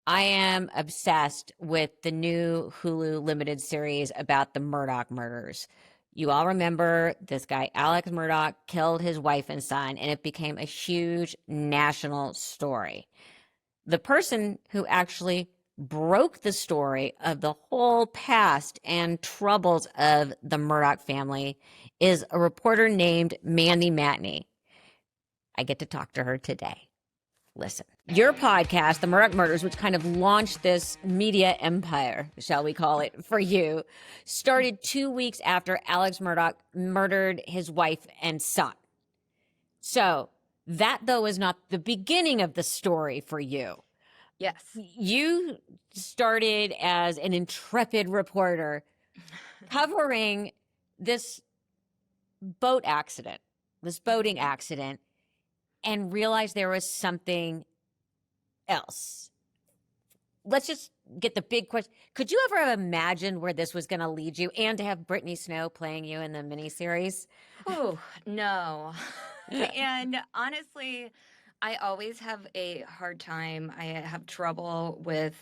I am obsessed with the new Hulu limited series about the Murdaugh murders. You all remember this guy, Alex Murdaugh, killed his wife and son, and it became a huge national story. The person who actually broke the story of the whole past and troubles of the Murdaugh family is a reporter named Mandy Matney. I get to talk to her today. Listen, your podcast, The Murdaugh Murders, which kind of launched this media empire, shall we call it, for you, started 2 weeks after Alex Murdaugh murdered his wife and son. So that, though, is not the beginning of the story for you. Yes. You started as an intrepid reporter covering this boating accident, and realized there was something else. Let's just get the big question. Could you ever have imagined where this was going to lead you, and to have Britney Snow playing you in the miniseries? Oh, no. And honestly, I always have a hard time. I have trouble with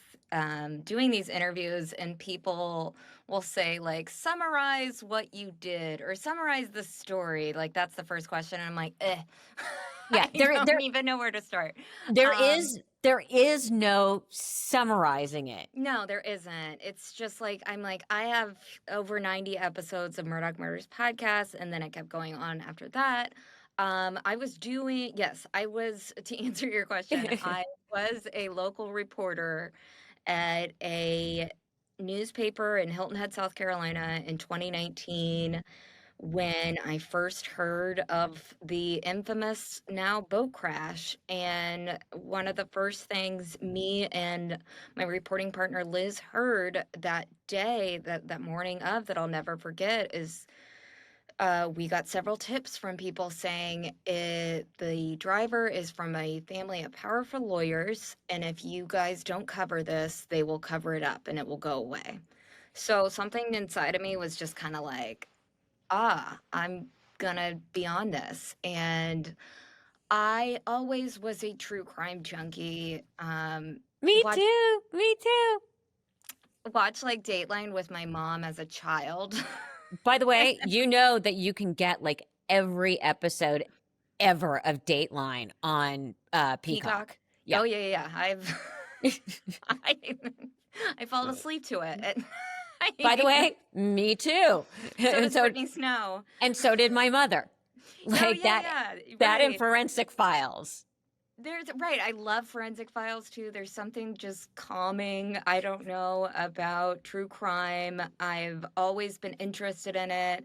doing these interviews, and people will say, like, summarize what you did or summarize the story. Like, that's the first question. And I'm like, Yeah, I don't even know where to start. There is no summarizing it. No, there isn't. It's just like, I'm like, I have over 90 episodes of Murdaugh Murders podcast, and then it kept going on after that. To answer your question, I was a local reporter at a newspaper in Hilton Head, South Carolina in 2019 when I first heard of the infamous now boat crash. And one of the first things me and my reporting partner Liz heard that day, that morning of, that I'll never forget, is we got several tips from people saying the driver is from a family of powerful lawyers, and if you guys don't cover this, they will cover it up and it will go away. So something inside of me was just kind of like, I'm gonna be on this. And I always was a true crime junkie. Me too. Watch like Dateline with my mom as a child. By the way, you know that you can get like every episode ever of Dateline on Peacock. Yeah. Oh yeah. I fall asleep to it. By the way, me too. So does Britney Snow. And so did my mother. Like that and Forensic Files. Right. I love Forensic Files too. There's something just calming, I don't know, about true crime. I've always been interested in it.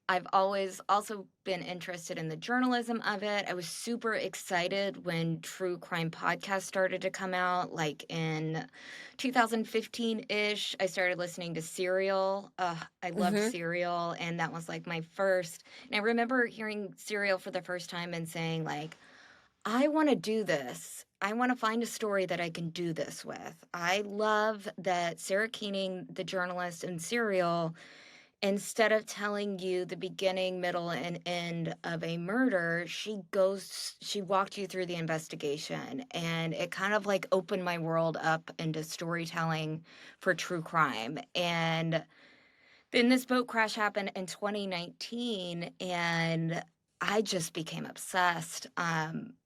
I've always also been interested in the journalism of it. I was super excited when true crime podcasts started to come out, like in 2015-ish. I started listening to Serial. I loved Serial, and that was like my first. And I remember hearing Serial for the first time and saying, like, I want to do this. I want to find a story that I can do this with. I love that Sarah Koenig, the journalist in Serial, instead of telling you the beginning, middle, and end of a murder, she walked you through the investigation. And it kind of like opened my world up into storytelling for true crime. And then this boat crash happened in 2019, and I just became obsessed.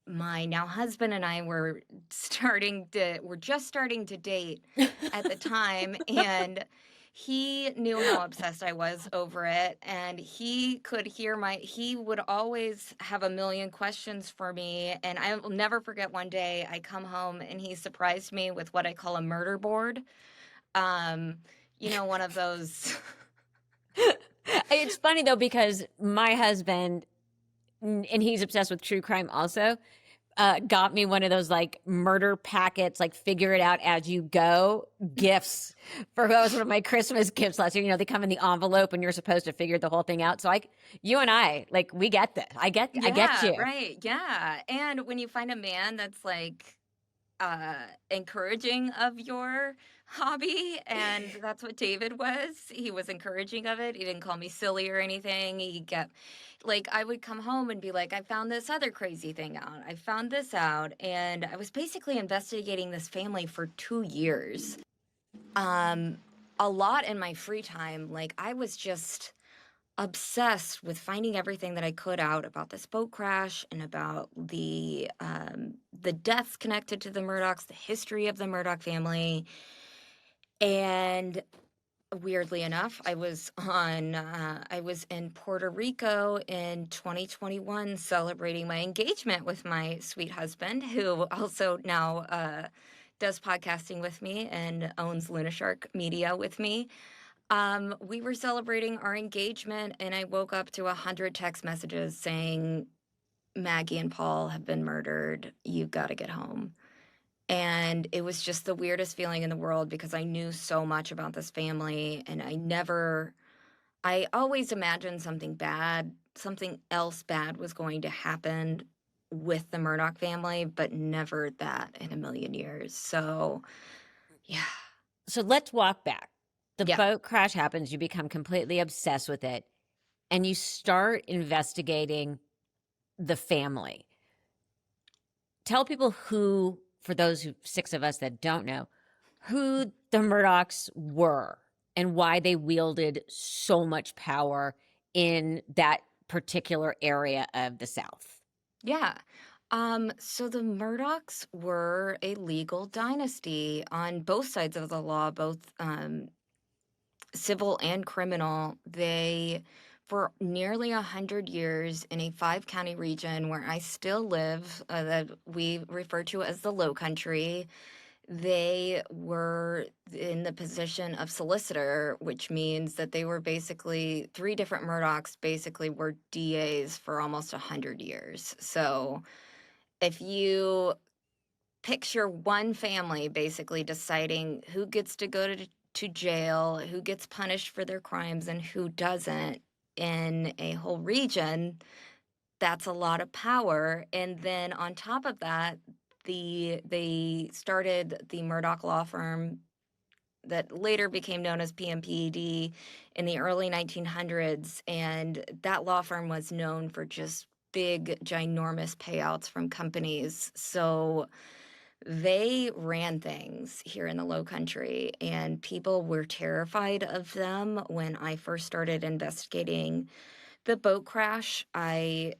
My now husband and I were just starting to date at the time, and he knew how obsessed I was over it, and he would always have a million questions for me. And I will never forget one day I come home and he surprised me with what I call a murder board. One of those. It's funny though, because my husband, and he's obsessed with true crime also, got me one of those like murder packets, like figure it out as you go gifts. That was one of my Christmas gifts last year. They come in the envelope and you're supposed to figure the whole thing out. So you and I, like, we get this. I get you. Right. Yeah. And when you find a man that's like encouraging of your hobby, and that's what David was. He was encouraging of it. He didn't call me silly or anything. He kept, like, I would come home and be like, I found this other crazy thing out. I found this out, and I was basically investigating this family for 2 years. Um, a lot in my free time. Like, I was just obsessed with finding everything that I could out about this boat crash and about the deaths connected to the Murdaughs, the history of the Murdaugh family. And weirdly enough, I was in Puerto Rico in 2021 celebrating my engagement with my sweet husband, who also now does podcasting with me and owns Luna Shark Media with me. We were celebrating our engagement, and I woke up to 100 text messages saying, Maggie and Paul have been murdered. You got to get home. And it was just the weirdest feeling in the world because I knew so much about this family, and I always imagined something else bad was going to happen with the Murdaugh family, but never that in a million years. So, yeah. So let's walk back. The Yeah. boat crash happens, you become completely obsessed with it, and you start investigating the family. Tell people who, for those six of us that don't know, who the Murdaughs were and why they wielded so much power in that particular area of the South. Yeah. So the Murdaughs were a legal dynasty on both sides of the law, both civil and criminal. They, for nearly 100 years in a 5-county region where I still live, that we refer to as the Lowcountry, they were in the position of solicitor, which means that they were basically three different Murdaughs basically were DAs for almost 100 years. So if you picture one family basically deciding who gets to go to jail, who gets punished for their crimes, and who doesn't in a whole region, that's a lot of power. And then on top of that, they started the Murdaugh law firm that later became known as PMPED in the early 1900s, and that law firm was known for just big, ginormous payouts from companies. So they ran things here in the Low Country, and people were terrified of them. When I first started investigating the boat crash, I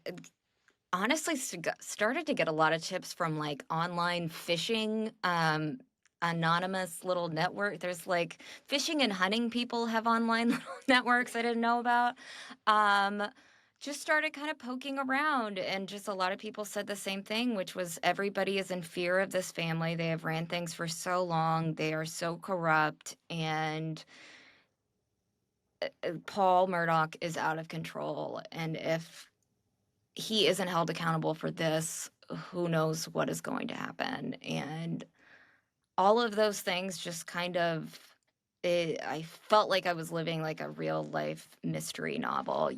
honestly started to get a lot of tips from like online fishing, anonymous little network. There's like fishing and hunting people have online little networks I didn't know about. Um, just started kind of poking around, and just a lot of people said the same thing, which was everybody is in fear of this family. They have ran things for so long. They are so corrupt, and Paul Murdaugh is out of control. And if he isn't held accountable for this, who knows what is going to happen. And all of those things just kind of, I felt like I was living like a real life mystery novel,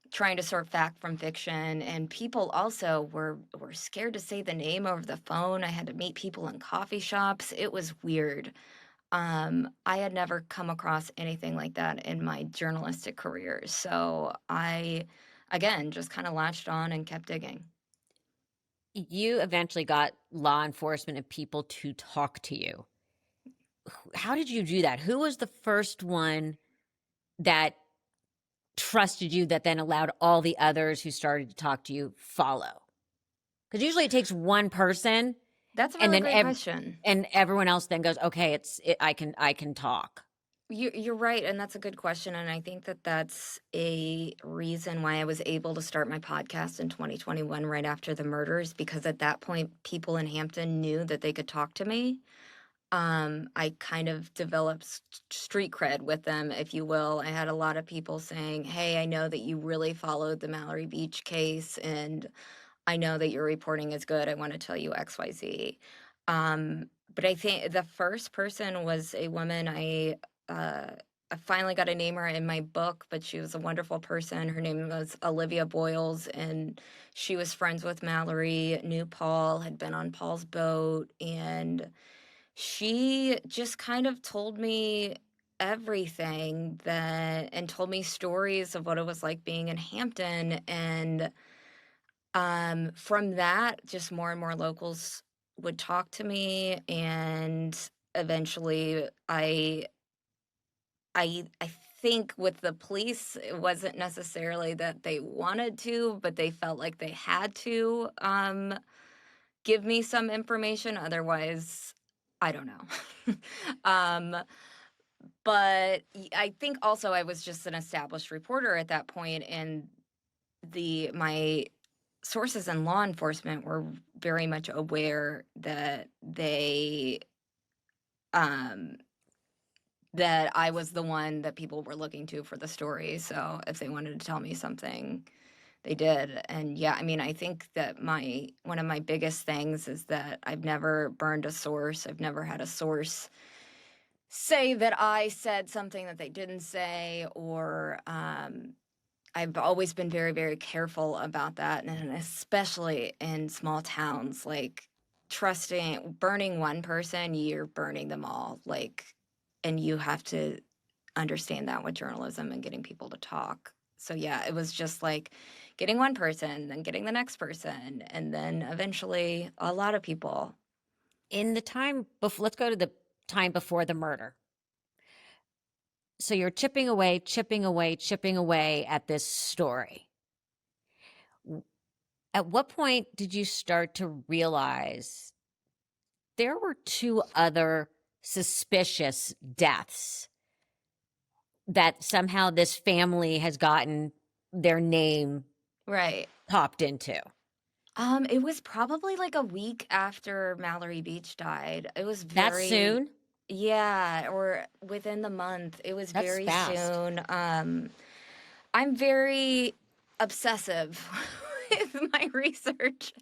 trying to sort fact from fiction. And people also were scared to say the name over the phone. I had to meet people in coffee shops. It was weird. I had never come across anything like that in my journalistic career. So I, again, just kind of latched on and kept digging. You eventually got law enforcement and people to talk to you. How did you do that? Who was the first one that trusted you that then allowed all the others who started to talk to you follow? Because usually it takes one person That's a and really then great question. and everyone else then goes, okay, I can talk. You're right, and that's a good question, and I think that that's a reason why I was able to start my podcast in 2021 right after the murders, because at that point, people in Hampton knew that they could talk to me. I kind of developed street cred with them, if you will. I had a lot of people saying, "Hey, I know that you really followed the Mallory Beach case, and I know that your reporting is good. I want to tell you XYZ." But I think the first person was a woman I I finally got to name her in my book, but she was a wonderful person. Her name was Olivia Boyles, and she was friends with Mallory, knew Paul, had been on Paul's boat, and she just kind of told me everything that and told me stories of what it was like being in Hampton. And from that, just more and more locals would talk to me, and eventually I think with the police, it wasn't necessarily that they wanted to, but they felt like they had to give me some information. Otherwise, I don't know. um, but I think also I was just an established reporter at that point, and my sources in law enforcement were very much aware that um that I was the one that people were looking to for the story. So if they wanted to tell me something, they did. And yeah, I mean, I think that one of my biggest things is that I've never burned a source. I've never had a source say that I said something that they didn't say, or I've always been very, very careful about that, and especially in small towns, like burning one person, you're burning them all. Like, and you have to understand that with journalism and getting people to talk. So yeah, it was just like getting one person, then getting the next person, and then eventually a lot of people. In the time before, let's go to the time before the murder. So you're chipping away, chipping away, chipping away at this story. At what point did you start to realize there were two other suspicious deaths that somehow this family has gotten their name Right. popped into? It was probably like a week after Mallory Beach died. It was That very, soon? yeah, or within the month. It was That's very fast. soon. I'm very obsessive with my research,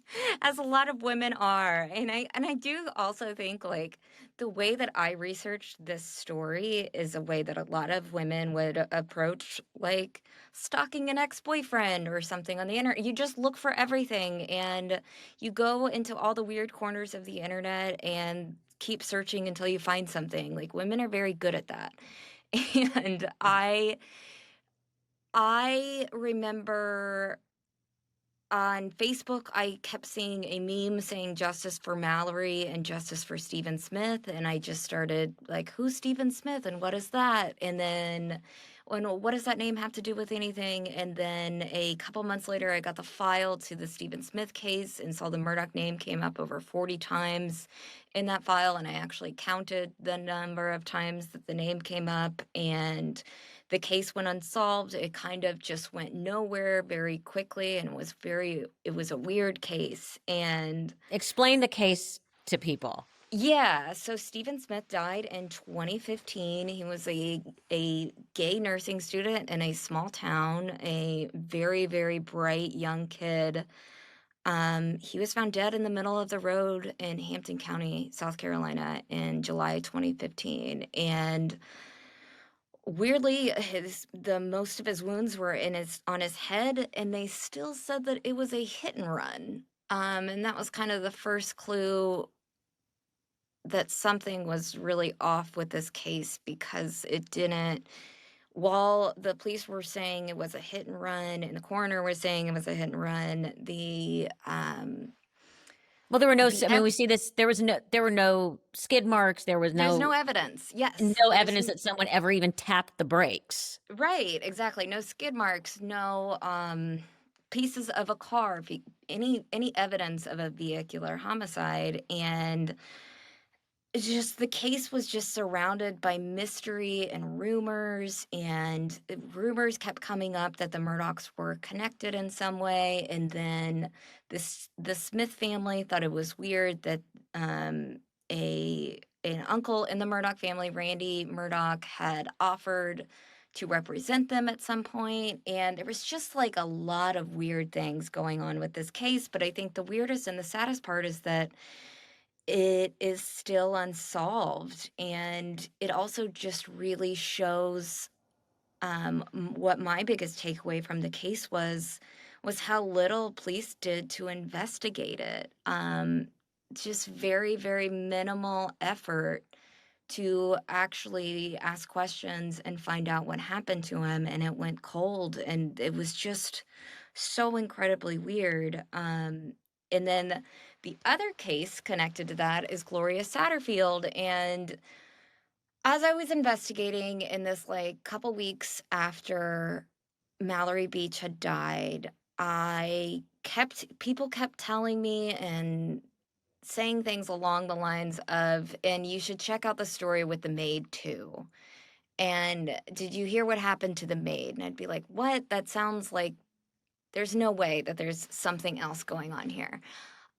as a lot of women are. And I do also think like the way that I researched this story is a way that a lot of women would approach like stalking an ex-boyfriend or something on the internet. You just look for everything, and you go into all the weird corners of the internet and keep searching until you find something. Like, women are very good at that. And I remember on Facebook, I kept seeing a meme saying justice for Mallory and justice for Stephen Smith. And I just started like, who's Stephen Smith and what is that? And then, what does that name have to do with anything? And then a couple months later, I got the file to the Stephen Smith case and saw the Murdaugh name came up over 40 times in that file. And I actually counted the number of times that the name came up. And the case went unsolved. It kind of just went nowhere very quickly, and it was a weird case. And Explain the case to people. yeah, so Stephen Smith died in 2015. He was a gay nursing student in a small town, a very, very bright young kid. He was found dead in the middle of the road in Hampton County, South Carolina in July 2015. And weirdly, the most of his wounds were on his head, and they still said that it was a hit and run. And that was kind of the first clue that something was really off with this case, because it didn't. While the police were saying it was a hit and run, and the coroner was saying it was a hit and run, Well, there were no, the I mean, we see this, there were no skid marks. There was there's no no, evidence. Yes, no evidence that someone ever even tapped the brakes. right, exactly. No skid marks, no pieces of a car, any evidence of a vehicular homicide. And it's just, the case was just surrounded by mystery and rumors, and rumors kept coming up that the Murdaughs were connected in some way. And then the Smith family thought it was weird that a an uncle in the Murdaugh family, Randy Murdaugh, had offered to represent them at some point. And there was just like a lot of weird things going on with this case. But I think the weirdest and the saddest part is that it is still unsolved, and it also just really shows, what my biggest takeaway from the case was how little police did to investigate it. Just very, very minimal effort to actually ask questions and find out what happened to him, and it went cold, and it was just so incredibly weird. And then the other case connected to that is Gloria Satterfield, and as I was investigating in this, like, couple weeks after Mallory Beach had died, I kept people kept telling me and saying things along the lines of, "And you should check out the story with the maid too. And did you hear what happened to the maid?" And I'd be like, "What? That sounds like there's no way that there's something else going on here."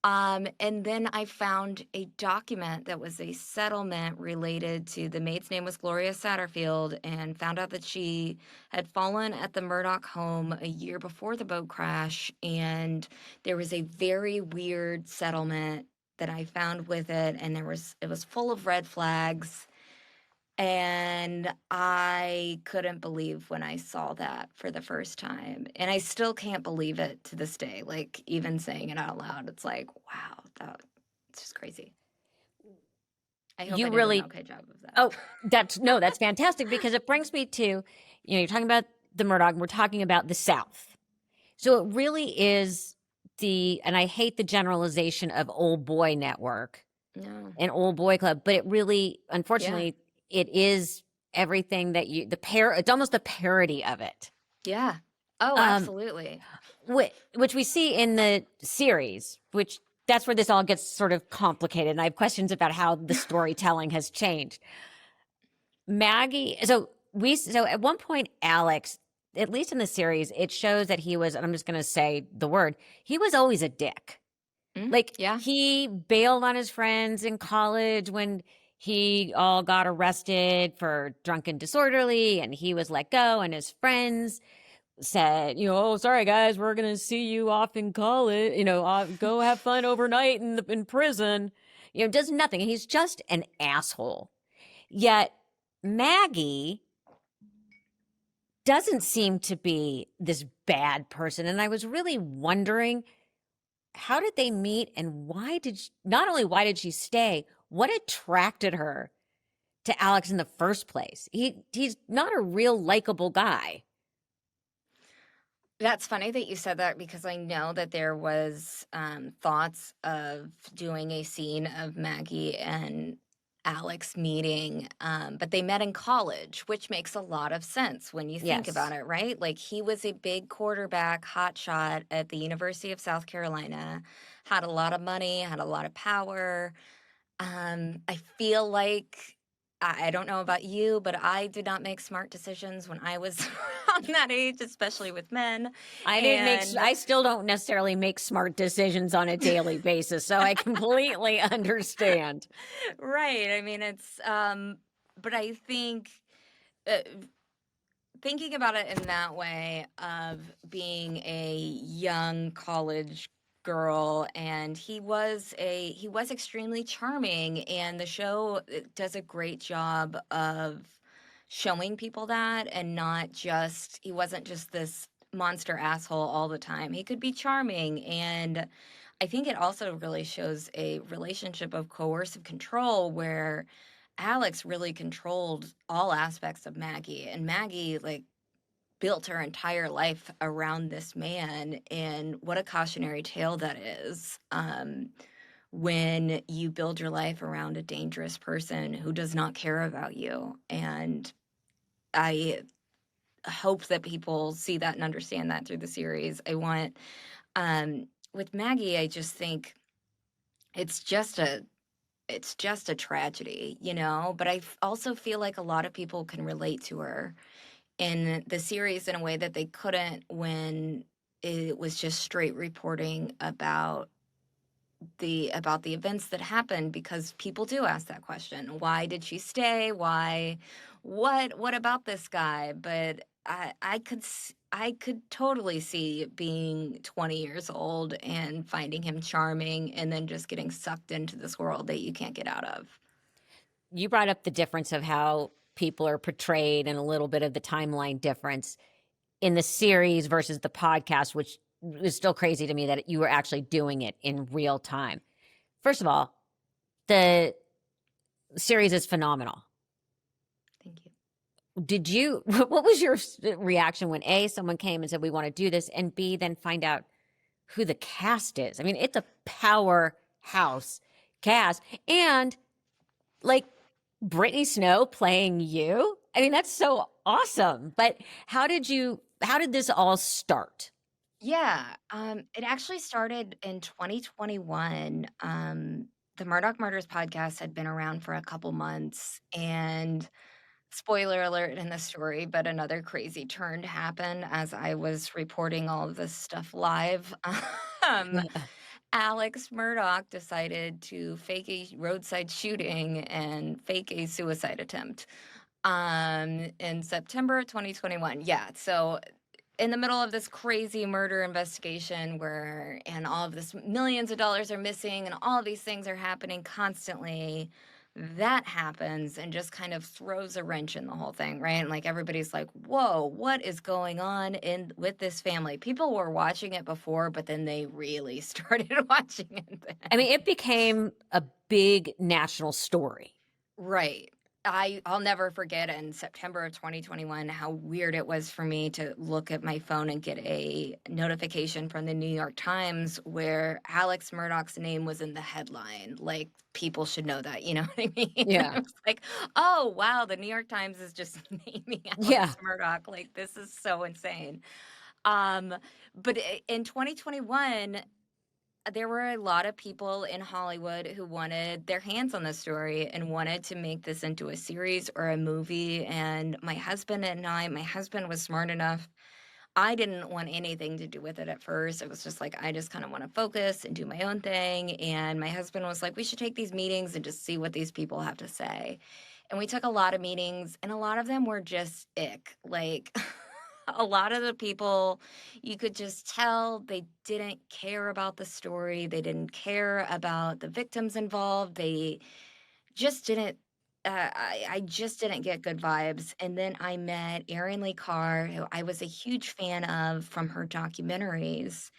And then I found a document that was a settlement related to the maid's name was Gloria Satterfield, and found out that she had fallen at the Murdaugh home a year before the boat crash. And there was a very weird settlement that I found with it, and it was full of red flags. And I couldn't believe when I saw that for the first time. And I still can't believe it to this day. Like, even saying it out loud, it's like, wow, it's just crazy. I hope I You did an really, okay job of that. oh, that's fantastic because it brings me to, you're talking about the Murdaugh, we're talking about the South. So it really is and I hate the generalization of old boy network No. and old boy club, but it really, Yeah. unfortunately, it is everything that it's almost a parody of it. Yeah. Oh, Um, absolutely. which we see in the series, which that's where this all gets sort of complicated. And I have questions about how the storytelling has changed. Maggie, so at one point, Alex, at least in the series, it shows that he was, and I'm just going to say the word, he was always a dick. Like Yeah. he bailed on his friends in college when he all got arrested for drunken disorderly, and he was let go, and his friends said, "Oh, sorry guys, we're gonna see you off in college. Go have fun overnight in prison." Does nothing. He's just an asshole. Yet Maggie doesn't seem to be this bad person, and I was really wondering, how did they meet, and not only why did she stay, what attracted her to Alex in the first place? He's not a real likable guy. That's funny that you said that, because I know that there was thoughts of doing a scene of Maggie and Alex meeting, but they met in college, which makes a lot of sense when you think about Yes. it, right? Like, he was a big quarterback, hotshot at the University of South Carolina, had a lot of money, had a lot of power. I feel like, I don't know about you, but I did not make smart decisions when I was around that age, especially with men. And I still don't necessarily make smart decisions on a daily basis, so I completely understand. right, I mean, but I think, uh, thinking about it in that way of being a young college girl, and he was extremely charming, and the show does a great job of showing people that, and not just he wasn't just this monster asshole all the time. He could be charming. And I think it also really shows a relationship of coercive control, where Alex really controlled all aspects of Maggie, and Maggie, like, built her entire life around this man. And what a cautionary tale that is, when you build your life around a dangerous person who does not care about you. And I hope that people see that and understand that through the series. With Maggie, I just think it's just a it's just a tragedy, but also feel like a lot of people can relate to her in the series in a way that they couldn't when it was just straight reporting about the events that happened, because people do ask that question. Why did she stay? Why? What about this guy? But I could totally see being 20 years old and finding him charming and then just getting sucked into this world that you can't get out of. You brought up the difference of how people are portrayed and a little bit of the timeline difference in the series versus the podcast, which is still crazy to me that you were actually doing it in real time. First of all, the series is phenomenal. Thank you. Did you, what was your reaction when A, someone came and said, we want to do this, and B, then find out who the cast is? I mean, it's a powerhouse cast. And like Brittany Snow playing you. I mean, that's so awesome. But how did this all start? Yeah, it actually started in 2021. The Murdaugh Murders podcast had been around for a couple months, and spoiler alert in the story, but another crazy turn happened as I was reporting all of this stuff live. Um, Alex Murdaugh decided to fake a roadside shooting and fake a suicide attempt in September of 2021. Yeah, so in the middle of this crazy murder investigation and all of this millions of dollars are missing and all of these things are happening constantly, that happens and just kind of throws a wrench in the whole thing, right? And like everybody's like, whoa, what is going on in with this family? People were watching it before, but then they really started watching it then. I mean, it became a big national story. Right. I'll never forget in September of 2021 how weird it was for me to look at my phone and get a notification from the New York Times where Alex Murdaugh's name was in the headline. Like, people should know that, you know what I mean? Yeah. It was like, oh, wow, the New York Times is just naming Yeah. Alex Murdaugh. Like, this is so insane. But in 2021, there were a lot of people in Hollywood who wanted their hands on the story and wanted to make this into a series or a movie. And my husband was smart enough. I didn't want anything to do with it at first. It was just like, I just kind of want to focus and do my own thing. And my husband was like, we should take these meetings and just see what these people have to say. And we took a lot of meetings, and a lot of them were just ick. Like, a lot of the people, you could just tell they didn't care about the story. They didn't care about the victims involved. They just didn't. I just didn't get good vibes. And then I met Erin Lee Carr, who I was a huge fan of from her documentaries.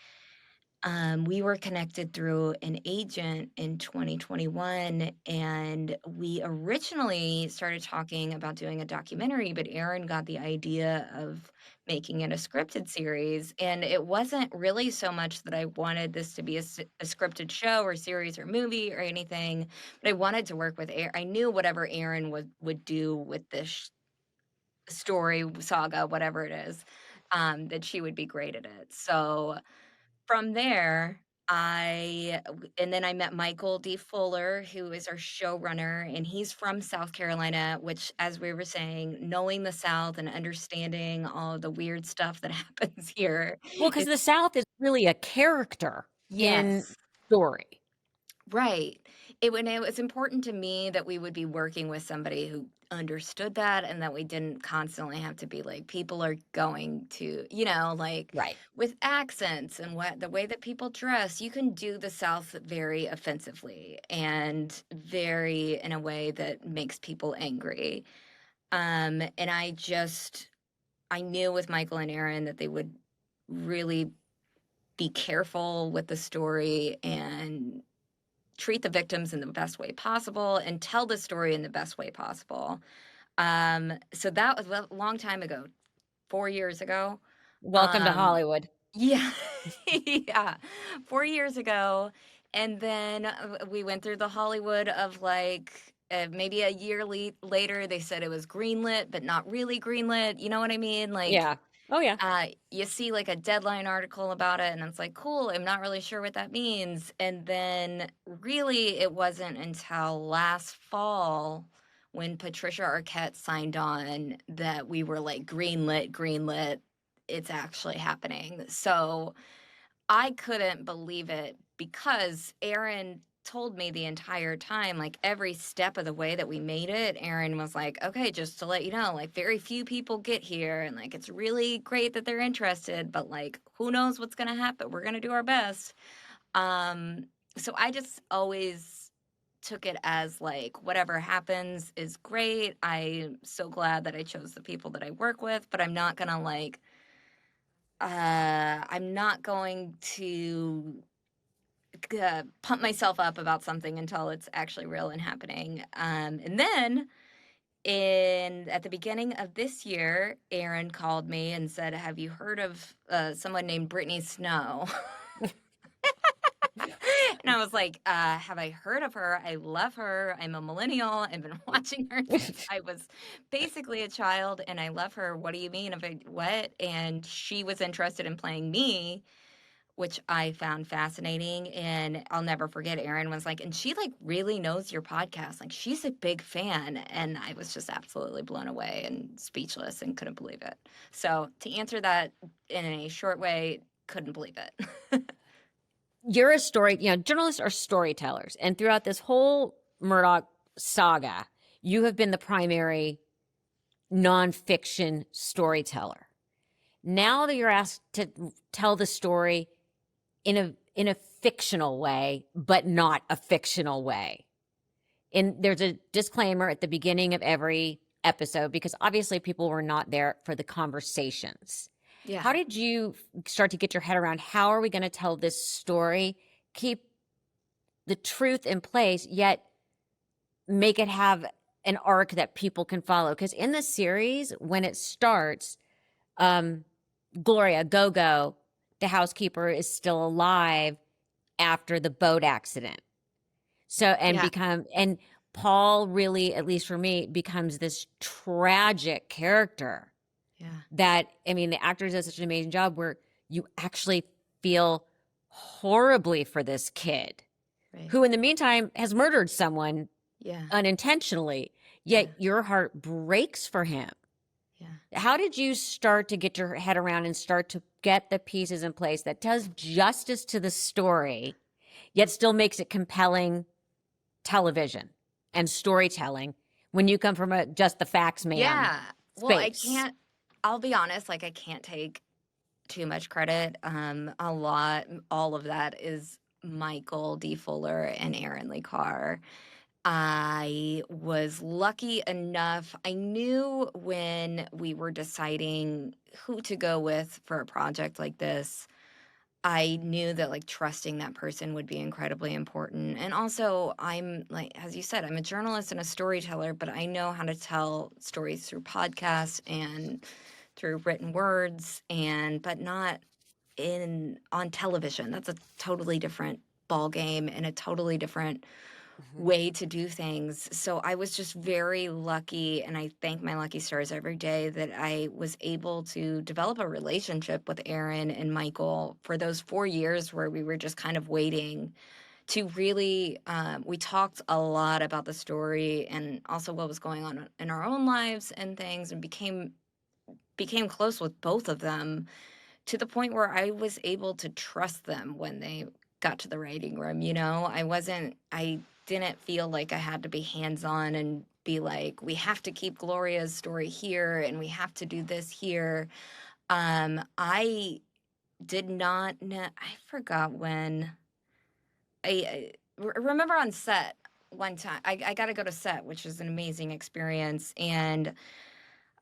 We were connected through an agent in 2021, and we originally started talking about doing a documentary, but Aaron got the idea of making it a scripted series. And it wasn't really so much that I wanted this to be a scripted show or series or movie or anything, but I wanted to work with Aaron. I knew whatever Aaron would do with this story, saga, whatever it is, that she would be great at it. So from there, and then I met Michael D. Fuller, who is our showrunner, and he's from South Carolina, which, as we were saying, knowing the South and understanding all of the weird stuff that happens here Well, because is the South is really a character in yes. story. Right. It was important to me that we would be working with somebody who understood that and that we didn't constantly have to be like, people are going to, like Right. with accents and the way that people dress, you can do the South very offensively and very in a way that makes people angry. And I knew with Michael and Aaron that they would really be careful with the story and treat the victims in the best way possible and tell the story in the best way possible. So that was a long time ago, 4 years ago. Welcome to Um, Hollywood. yeah, yeah, 4 years ago. And then we went through the Hollywood of like, maybe a year later, they said it was greenlit, but not really greenlit. You know what I mean? Like, Yeah. Oh, yeah. you see like a Deadline article about it, and it's like, cool, I'm not really sure what that means. And then really, it wasn't until last fall when Patricia Arquette signed on that we were like, greenlit, greenlit. It's actually happening. So I couldn't believe it because Aaron told me the entire time, like every step of the way that we made it, Aaron was like, okay, just to let you know, like very few people get here and like it's really great that they're interested, but like who knows what's going to happen. We're going to do our best. So I just always took it as like whatever happens is great. I'm so glad that I chose the people that I work with, but I'm not going to like I'm not going to pump myself up about something until it's actually real and happening. And then at the beginning of this year, Aaron called me and said, "Have you heard of someone named Brittany Snow?" And I was like, "Have I heard of her? I love her. I'm a millennial. I've been watching her since I was basically a child, and I love her. What do you mean? What?" And she was interested in playing me, which I found fascinating. And I'll never forget, Aaron was like, and she like really knows your podcast. Like she's a big fan. And I was just absolutely blown away and speechless and couldn't believe it. So to answer that in a short way, couldn't believe it. You're a journalists are storytellers. And throughout this whole Murdaugh saga, you have been the primary nonfiction storyteller. Now that you're asked to tell the story in a fictional way, but not a fictional way. And there's a disclaimer at the beginning of every episode because obviously people were not there for the conversations. Yeah. How did you start to get your head around how are we going to tell this story, keep the truth in place, yet make it have an arc that people can follow? Because in the series, when it starts, Gloria, Go-Go, the housekeeper, is still alive after the boat accident. So, and Paul really, at least for me, becomes this tragic character. Yeah. That, I mean, the actors does such an amazing job where you actually feel horribly for this kid who in the meantime has murdered someone unintentionally, yet your heart breaks for him. Yeah. How did you start to get your head around and start to get the pieces in place that does justice to the story, yet still makes it compelling television and storytelling when you come from just the facts man? Yeah. Well, space? I'll be honest, like I can't take too much credit. All of that is Michael D. Fuller and Aaron Lee Carr. I was lucky enough. I knew when we were deciding who to go with for a project like this, I knew that like trusting that person would be incredibly important. And also, I'm like, as you said, I'm a journalist and a storyteller, but I know how to tell stories through podcasts and through written words, but not on television. That's a totally different ball game and a totally different way to do things. So I was just very lucky, and I thank my lucky stars every day that I was able to develop a relationship with Aaron and Michael for those 4 years where we were just kind of waiting to really we talked a lot about the story and also what was going on in our own lives and things, and became close with both of them to the point where I was able to trust them when they got to the writing room. I didn't feel like I had to be hands-on and be like, we have to keep Gloria's story here and we have to do this here. I did not know, I forgot when, I remember on set one time, I got to go to set, which was an amazing experience. And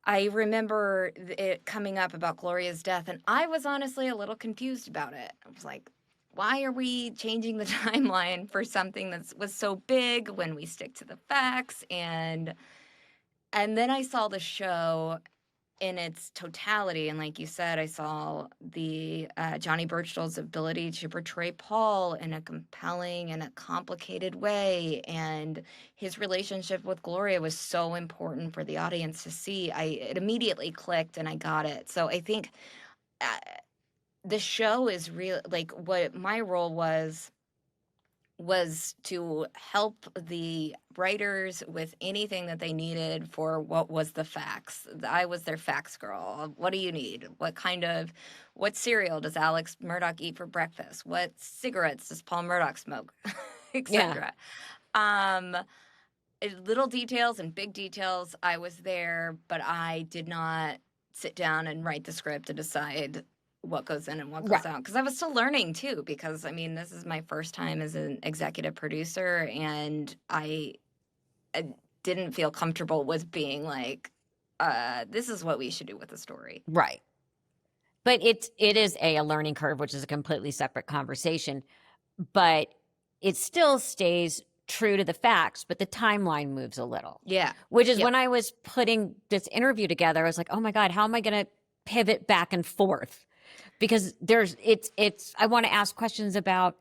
I remember it coming up about Gloria's death, and I was honestly a little confused about it. I was like, why are we changing the timeline for something that was so big when we stick to the facts? And then I saw the show in its totality, and like you said, I saw the Johnny Birchall's ability to portray Paul in a compelling and a complicated way, and his relationship with Gloria was so important for the audience to see. It immediately clicked, and I got it. So I think the show is real. Like what my role was to help the writers with anything that they needed for what was the facts. I was their facts girl. What do you need? What cereal does Alex Murdaugh eat for breakfast? What cigarettes does Paul Murdaugh smoke? Yeah. etc. Um, Little details and big details, I was there, but I did not sit down and write the script and decide what goes in and what goes Right. out, because I was still learning too. Because I mean, this is my first time as an executive producer, and I didn't feel comfortable with being like, this is what we should do with the story. Right. But it is a learning curve, which is a completely separate conversation. But it still stays true to the facts, but the timeline moves a little. Yeah. Which is Yep. when I was putting this interview together, I was like, oh my God, how am I going to pivot back and forth? Because I want to ask questions about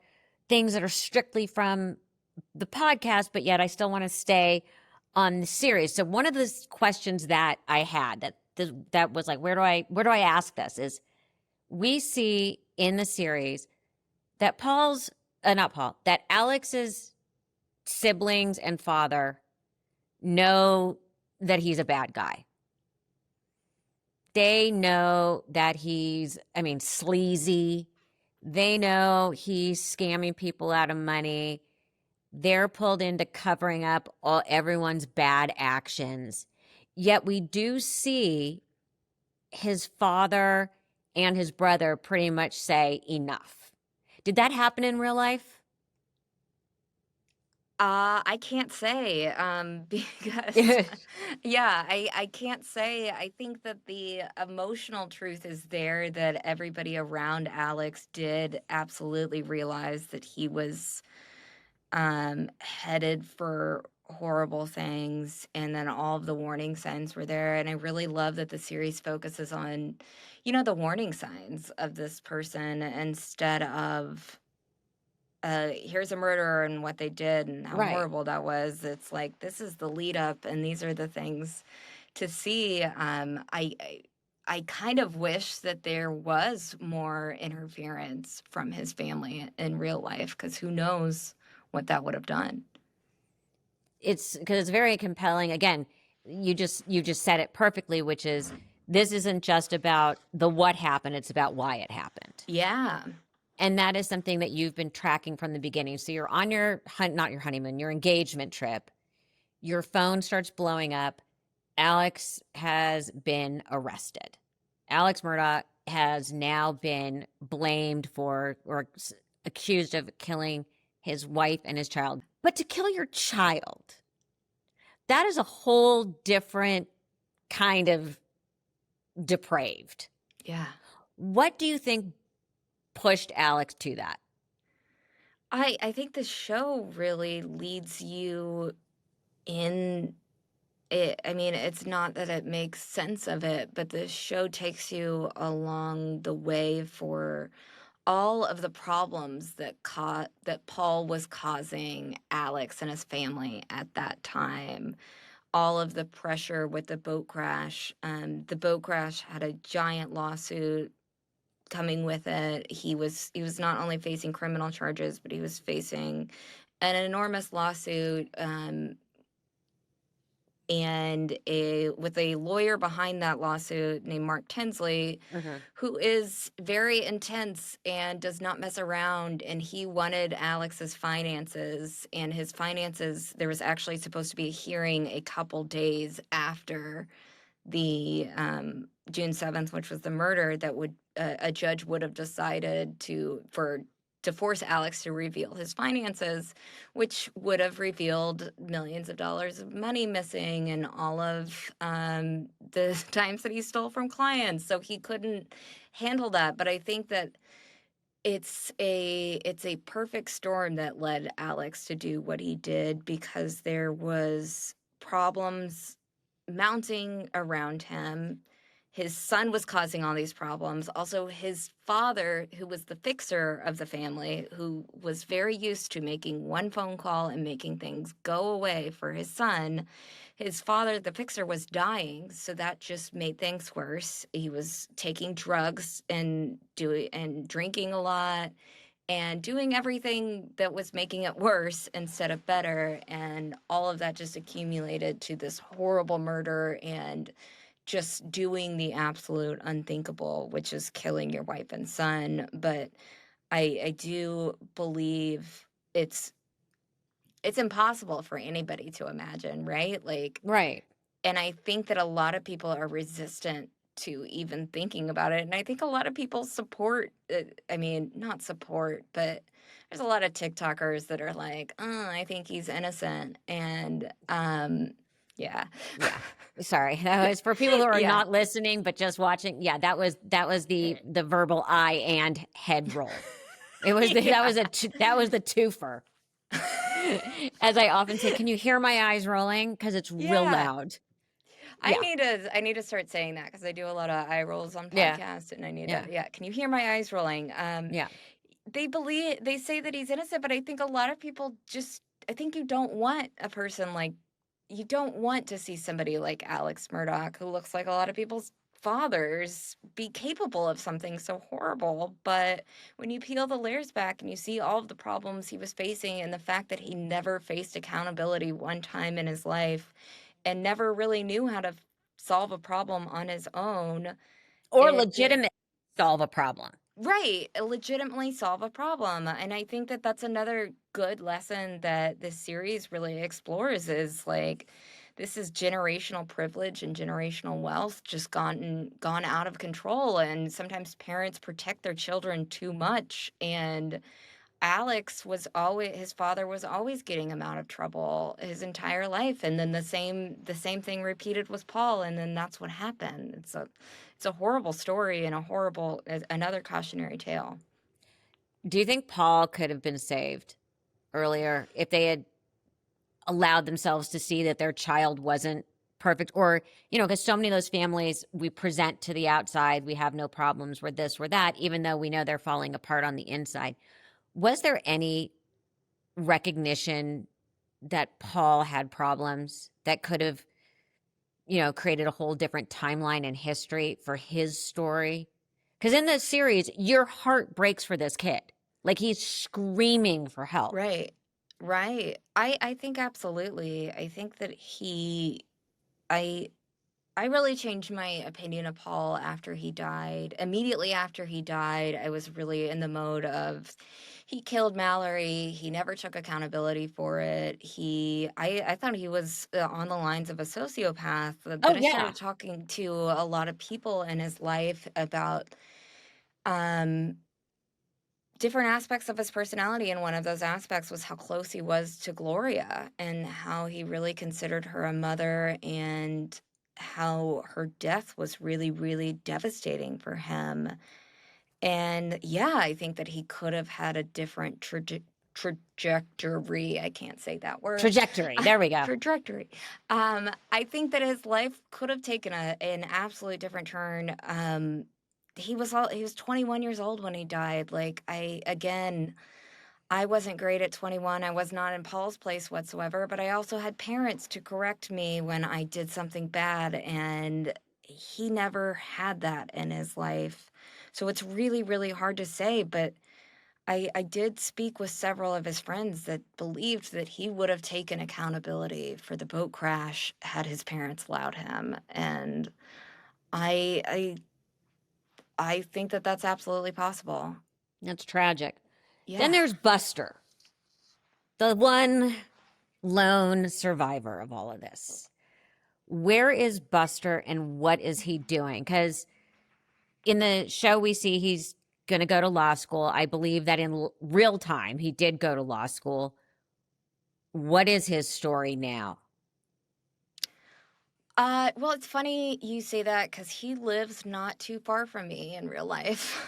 things that are strictly from the podcast, but yet I still want to stay on the series. So one of the questions that I had that was like, where do I ask this is, we see in the series that that Alex's siblings and father know that he's a bad guy. They know that he's, sleazy. They know he's scamming people out of money. They're pulled into covering up everyone's bad actions. Yet we do see his father and his brother pretty much say enough. Did that happen in real life? I can't say, because yeah, I can't say. I think that the emotional truth is there, that everybody around Alex did absolutely realize that he was headed for horrible things, and then all of the warning signs were there. And I really love that the series focuses on, the warning signs of this person, instead of here's a murderer and what they did and how Right. horrible that was. It's like, this is the lead up, and these are the things to see. I kind of wish that there was more interference from his family in real life, because who knows what that would have done. It's because it's very compelling. Again, you just said it perfectly, which is, this isn't just about the what happened, it's about why it happened. Yeah. And that is something that you've been tracking from the beginning. So you're on your not your honeymoon, your engagement trip. Your phone starts blowing up. Alex has been arrested. Alex Murdaugh has now been blamed for, or accused of killing his wife and his child. But to kill your child, that is a whole different kind of depraved. Yeah. What do you think pushed Alex to that? I think the show really leads you in it. I mean, it's not that it makes sense of it, but the show takes you along the way for all of the problems that Paul was causing Alex and his family at that time. All of the pressure with the boat crash. The boat crash had a giant lawsuit coming with it. He was not only facing criminal charges, but he was facing an enormous lawsuit, and with a lawyer behind that lawsuit named Mark Tinsley, who is very intense and does not mess around. And he wanted Alex's finances, and his finances. There was actually supposed to be a hearing a couple days after the June 7th, which was the murder, that would a judge would have decided to force Alex to reveal his finances, which would have revealed millions of dollars of money missing, and all of the times that he stole from clients. So he couldn't handle that. But I think that it's a perfect storm that led Alex to do what he did, because there was problems mounting around him. His son was causing all these problems. Also, his father, who was the fixer of the family, who was very used to making one phone call and making things go away for his son, his father, the fixer, was dying, so that just made things worse. He was taking drugs and drinking a lot, and doing everything that was making it worse instead of better. And all of that just accumulated to this horrible murder, and just doing the absolute unthinkable, which is killing your wife and son. But I do believe it's it's impossible for anybody to imagine, right? Like, Right. and I think that a lot of people are resistant to even thinking about it. And I think a lot of people support, I mean, not support, but there's a lot of TikTokers that are like, oh, I think he's innocent. And yeah. Yeah. Sorry. That was for people who are Yeah. not listening but just watching. Yeah, that was the verbal eye and head roll. It was Yeah. that was the twofer. As I often say, can you hear my eyes rolling? Because it's real Yeah. loud. Yeah. I need to start saying that because I do a lot of eye rolls on Yeah. podcasts, and I need to, Yeah. yeah. Can you hear my eyes rolling? Yeah. They say that he's innocent, but I think a lot of people just, I think you don't want a person like, you don't want to see somebody like Alex Murdaugh, who looks like a lot of people's fathers, be capable of something so horrible. But when you peel the layers back and you see all of the problems he was facing and the fact that he never faced accountability one time in his life and never really knew how to solve a problem on his own, Or it legitimate solve a problem. right, legitimately solve a problem. And I think that that's another good lesson that this series really explores is like, this is generational privilege and generational wealth just gone out of control. And sometimes parents protect their children too much. And Alex was always, his father was always getting him out of trouble his entire life. And then the same thing repeated with Paul. And then that's what happened. It's a horrible story and another cautionary tale. Do you think Paul could have been saved earlier if they had allowed themselves to see that their child wasn't perfect? Or, because so many of those families we present to the outside, we have no problems, we're this, we're that, even though we know they're falling apart on the inside. Was there any recognition that Paul had problems that could have, created a whole different timeline and history for his story? Because in this series, your heart breaks for this kid. Like he's screaming for help. Right. Right. I think absolutely. I think that I I really changed my opinion of Paul after he died. Immediately after he died, I was really in the mode of, he killed Mallory. He never took accountability for it. I thought he was on the lines of a sociopath. But Oh, then I yeah. started talking to a lot of people in his life about um, different aspects of his personality. And one of those aspects was how close he was to Gloria and how he really considered her a mother, and how her death was really, really devastating for him. And yeah, I think that he could have had a different trajectory. I can't say that word. Trajectory. There we go. Trajectory. I think that his life could have taken an absolutely different turn. He was 21 years old when he died. Like, I wasn't great at 21. I was not in Paul's place whatsoever, but I also had parents to correct me when I did something bad, and he never had that in his life. So it's really, really hard to say, but I did speak with several of his friends that believed that he would have taken accountability for the boat crash had his parents allowed him. And I I I think that that's absolutely possible. That's tragic. Then Yeah. there's Buster, the one lone survivor of all of this. Where is Buster and what is he doing? Because in the show, we see he's going to go to law school. I believe that in real time, he did go to law school. What is his story now? Well, it's funny you say that because he lives not too far from me in real life.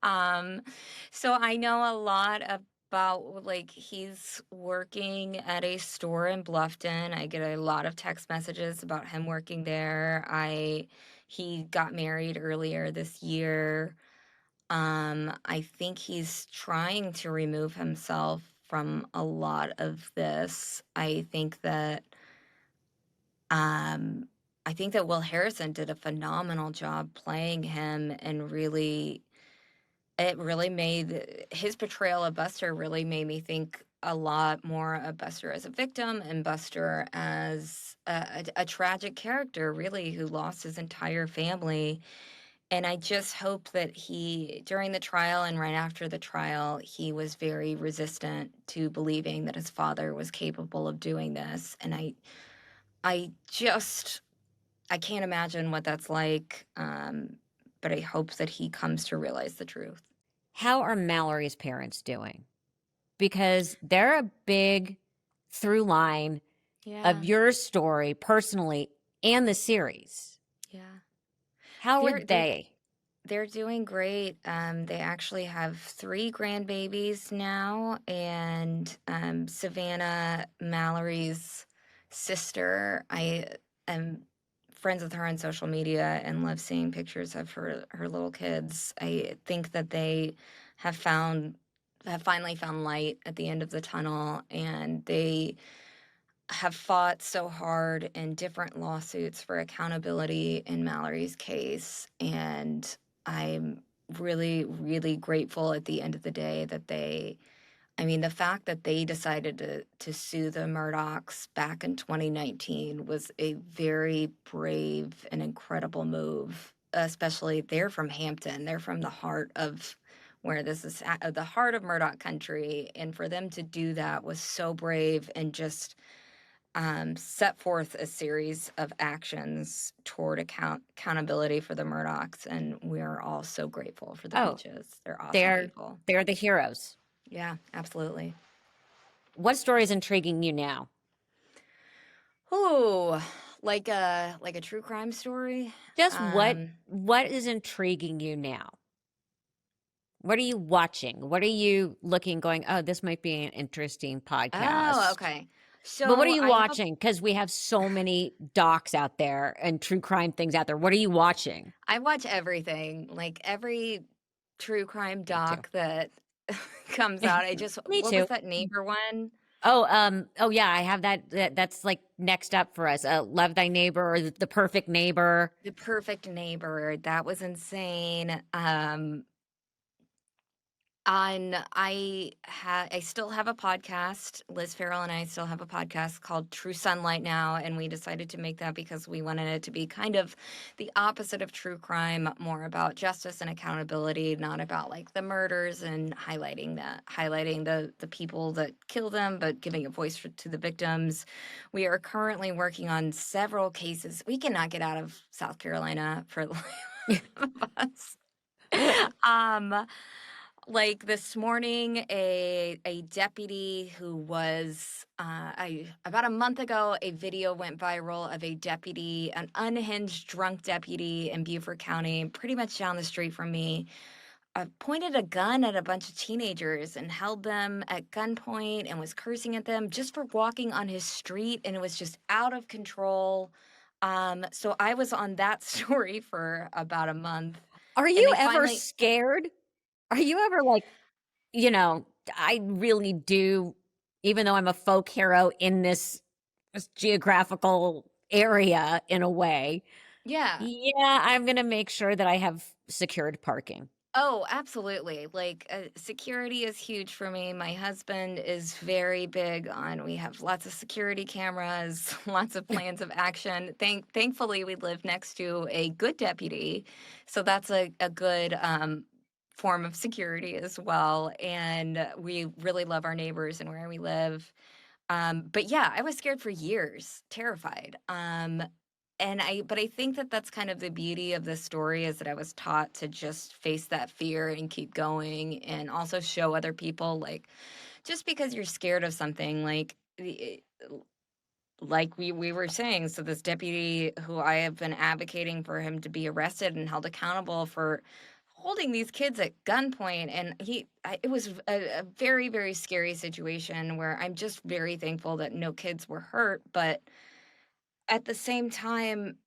um, so I know a lot about, like, he's working at a store in Bluffton. I get a lot of text messages about him working there. He got married earlier this year. I think he's trying to remove himself from a lot of this. Um, I think that Will Harrison did a phenomenal job playing him, and it really made his portrayal of Buster really made me think a lot more of Buster as a victim and Buster as a tragic character, really, who lost his entire family. And I just hope that during the trial and right after the trial, he was very resistant to believing that his father was capable of doing this. And I just, I can't imagine what that's like. But I hope that he comes to realize the truth. How are Mallory's parents doing? Because they're a big through line Yeah, of your story personally and the series. yeah. How are They're they? they're doing great. They actually have 3 grandbabies now, and Savannah, Mallory's sister, I am friends with her on social media and love seeing pictures of her little kids. I think that they have found have finally found light at the end of the tunnel, and they have fought so hard in different lawsuits for accountability in Mallory's case. And I'm really, really grateful at the end of the day that the fact that they decided to sue the Murdaughs back in 2019 was a very brave and incredible move. Especially they're from Hampton. They're from the heart of where this is at, the heart of Murdaugh country. And for them to do that was so brave and just set forth a series of actions toward accountability for the Murdochs, and we are all so grateful for the Oh, Beaches. They're awesome they're people. they're the heroes. Yeah, absolutely. What story is intriguing you now? Oh, like a true crime story. Just what Um, what is intriguing you now? What are you watching? What are you looking going, "Oh, this might be an interesting oh, podcast." okay. But what are So you I have a watching? Because we have so many docs out there and true crime things out there. What are you watching? I watch everything, like every true crime Me too. doc that comes out. Me What was too. that neighbor one? Oh yeah, I have that's like next up for us. Love Thy Neighbor or The Perfect Neighbor. The Perfect Neighbor. That was insane. I still have a podcast. Liz Farrell and I still have a podcast called True Sunlight now, and we decided to make that because we wanted it to be kind of the opposite of true crime, more about justice and accountability, not about like the murders and highlighting the people that kill them, but giving a voice to the victims. We are currently working on several cases. We cannot get out of South Carolina for the life of us. Um, like this morning, a deputy who was about a month ago, a video went viral of a deputy, an unhinged drunk deputy in Beaufort County, pretty much down the street from me, pointed a gun at a bunch of teenagers and held them at gunpoint and was cursing at them just for walking on his street, and it was just out of control. So I was on that story for about a month, Are and you they ever finally. scared? Are you ever like, I really do, even though I'm a folk hero in this geographical area in a way. Yeah. Yeah, I'm gonna make sure that I have secured parking. Oh, absolutely. Like, security is huge for me. My husband is very big on we have lots of security cameras, lots of plans of action. Thankfully, we live next to a good deputy, so that's a good form of security as well. And we really love our neighbors and where we live. But yeah, I was scared for years, terrified. But I think that that's kind of the beauty of this story is that I was taught to just face that fear and keep going and also show other people like just because you're scared of something like we were saying, so this deputy who I have been advocating for him to be arrested and held accountable for holding these kids at gunpoint, and it was a very, very scary situation where I'm just very thankful that no kids were hurt. But at the same time,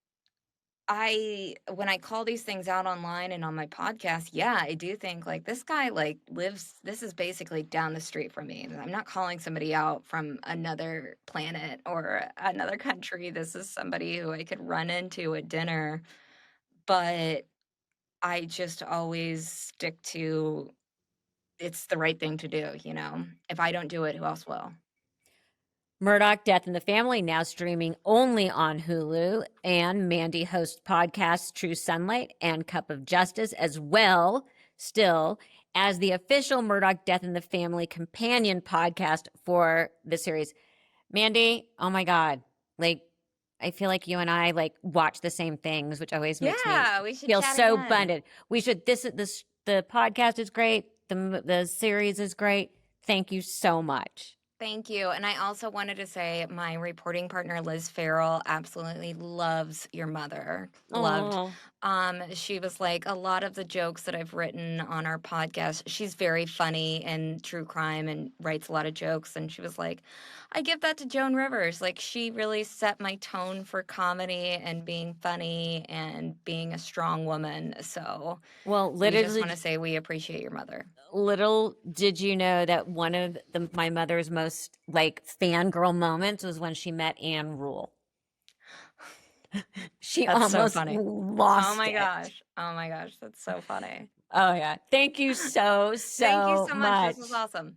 I when I call these things out online and on my podcast, yeah, I do think like this guy like lives this is basically down the street from me. I'm not calling somebody out from another planet or another country. This is somebody who I could run into at dinner, but I just always stick to it's the right thing to do, you know. If I don't do it, who else will? Murdaugh, Death in the Family, now streaming only on Hulu. And Mandy hosts podcasts True Sunlight and Cup of Justice, as well, still, as the official Murdaugh, Death in the Family companion podcast for the series. Mandy, oh my God. Like, I feel like you and I like watch the same things, which always makes me Yeah, we should feel chat so again. bonded. We should, the podcast is great. The series is great. Thank you so much. Thank you. And I also wanted to say my reporting partner, Liz Farrell, absolutely loves your mother. Loved. Oh. She was like, a lot of the jokes that I've written on our podcast, she's very funny and true crime and writes a lot of jokes. And she was like, I give that to Joan Rivers. Like, she really set my tone for comedy and being funny and being a strong woman. So Well, we just literally, want to say we appreciate your mother. little did you know that one of my mother's most like fangirl moments was when she met Anne Rule. She That's so almost funny. lost Oh my it. gosh. Oh my gosh. That's so funny. Oh yeah. Thank you so Thank you so much. much. This was awesome.